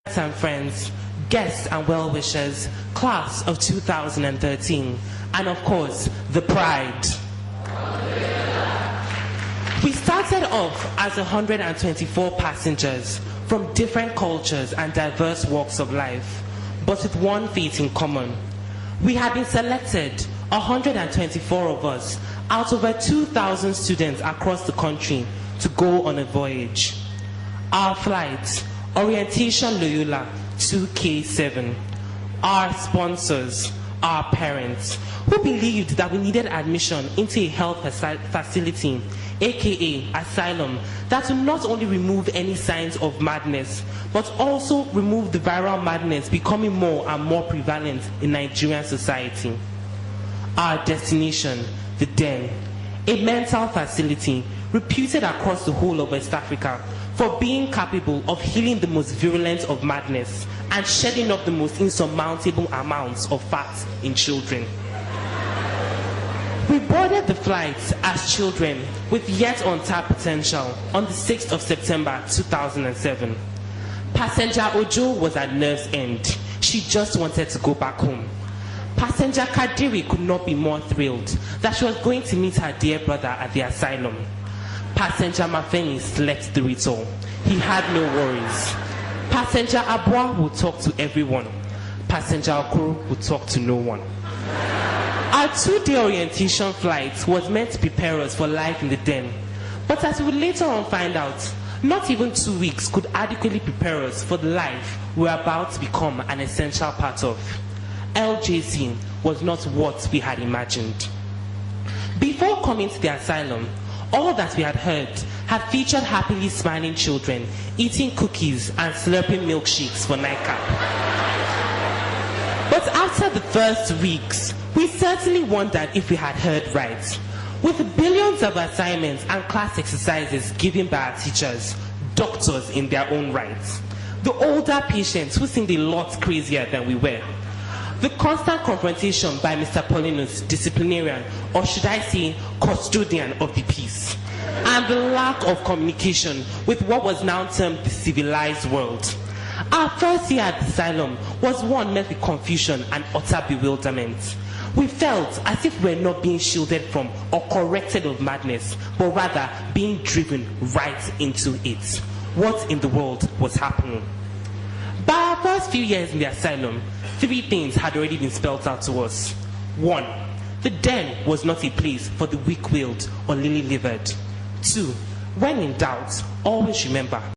and friends, guests and well-wishers, class of 2013, and of course, the pride. We started off as 124 passengers from different cultures and diverse walks of life, but with one feat in common. We had been selected, 124 of us, out of over 2,000 students across the country to go on a voyage. Our flight, Orientation Loyola 2K7. Our sponsors, our parents, who believed that we needed admission into a health facility, aka asylum, that will not only remove any signs of madness, but also remove the viral madness becoming more and more prevalent in Nigerian society. Our destination, the Den, a mental facility reputed across the whole of West Africa for being capable of healing the most virulent of madness and shedding off the most insurmountable amounts of fat in children. We boarded the flight as children with yet untapped potential on the 6th of September 2007. Passenger Ojo was at nerve's end. She just wanted to go back home. Passenger Kadiri could not be more thrilled that she was going to meet her dear brother at the asylum. Passenger Mafeni slept through it all. He had no worries. Passenger Abwa would talk to everyone. Passenger Okoro would talk to no one. Our 2-day orientation flight was meant to prepare us for life in the Den. But as we would later on find out, not even 2 weeks could adequately prepare us for the life we were about to become an essential part of. LJC was not what we had imagined. Before coming to the asylum, all that we had heard had featured happily smiling children eating cookies and slurping milkshakes for nightcap. But after the first weeks, we certainly wondered if we had heard right. With billions of assignments and class exercises given by our teachers, doctors in their own rights, the older patients who seemed a lot crazier than we were, the constant confrontation by Mr. Paulinus, disciplinarian, or should I say, custodian of the peace, and the lack of communication with what was now termed the civilized world. Our first year at the asylum was one met with confusion and utter bewilderment. We felt as if we were not being shielded from or corrected of madness, but rather being driven right into it. What in the world was happening? By our first few years in the asylum, 3 things had already been spelled out to us. 1. The Den was not a place for the weak-willed or lily-livered. 2. When in doubt, always remember